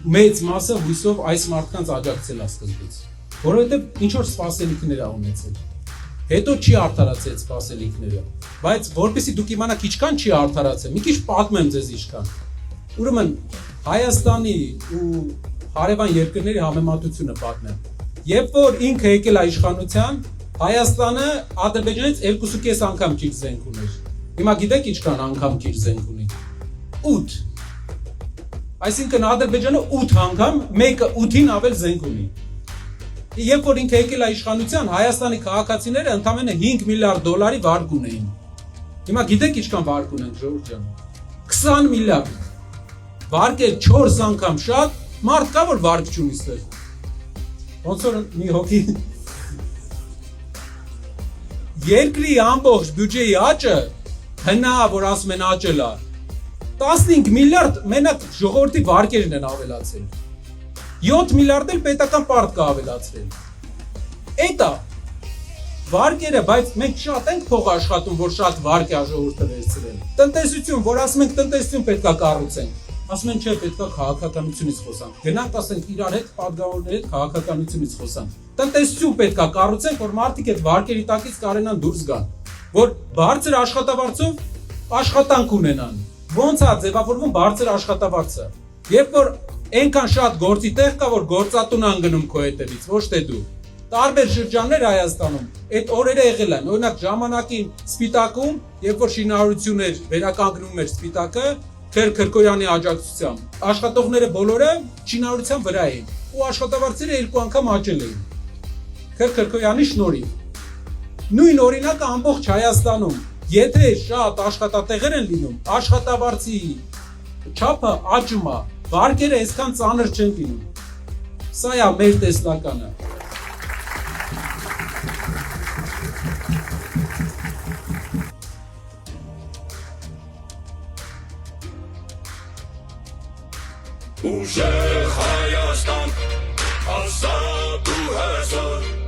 մեծ մասը հույսով այս մարդկանց աջակցել է սկզբից, որովհետև ինչ որ սպասելիքներ ա ունեցել։ Հետո չի արդարացել սպասելիքները, բայց որպեսզի դուք իմանաք ինչքան չի արդարացել, մի քիչ պատմեմ ձեզ ինչքան։ Ուրեմն Հայաստանի ու հարևան երկրների համեմատությունը պատմեմ։ Երբ որ ինքը եկել է իշխանության, Հայաստանը Ադրբեջանից 2.5 անգամ քիչ զենք ուներ։ Հիմա գիտեք ինչքան անգամ քիչ զենք ունի։ 8։ Այսինքն Ադրբեջանը 8 անգամ, մեկը 8-ին ավել զենք ունի։ Երբ որ ինքը եկել է իշխանության, Հայաստանի քաղաքացիները ընդամենը 5 միլիարդ դոլարի վարկ ունեին։ Հիմա գիտեք ինչքան վարկ ունեն, ժողովուրդ ջան։ 20 միլիարդ։ Վարկել 4 անգամ շատ, մարդ կա որ վարկ չունի ստեղ։ Ոնց որ մի հոգի երկրի ամբողջ բյուջեի աճը հնա որ ասում են աճել է 15 միլիարդ մենակ ժողովրդի վարկերն են ավելացել 7 միլիարդ էլ պետական պարտ կա ավելացրել Էտա վարկերը բայց մենք շատ ենք փող աշխատում որ շատ վարկ է ժողովուրդը վերցրել տնտեսություն որ ասում ենք տնտեսություն պետքա կառուցենք ասում են չէ պետքա քաղաքականությունից խոսանք գնանք ասենք իրար հետ պատգամավորների հետ քաղաքականությունից խոսանք տնտեսություն պետքա կառուցենք որ մարդիկ այդ վարկերի տակից կարենան դուրս գան որ բարձր աշխատավարձով աշխատանք ունենան ոնց է ձևավորվում բարձր աշխատավարձը երբ որ այնքան շատ գործի տեղ կա որ գործատուն ան գնում քո հետևից ոչ թե դու տարբեր շրջաններ Հայաստանում այդ օրերը եղել են օրինակ ժամանակին Սպիտակում երբ որ շինարարություն էր վերականգնում էր Սպիտակը Քրկոյանի աջակցությամբ աշխատողները բոլորը շինարարության վրա էին ու աշխատավարձերը 2 անգամ աճել էին Քրկոյանի շնորհիվ նույն օրինակը ամբողջ Հայաստանում եթե շատ աշխատատեղեր են լինում աշխատավարձի չափը աճում է վարկերը այսքան ծանր չեն լինում սա է մեր տեսլականը Ուժեղ Հայաստան, ազատ ու հզոր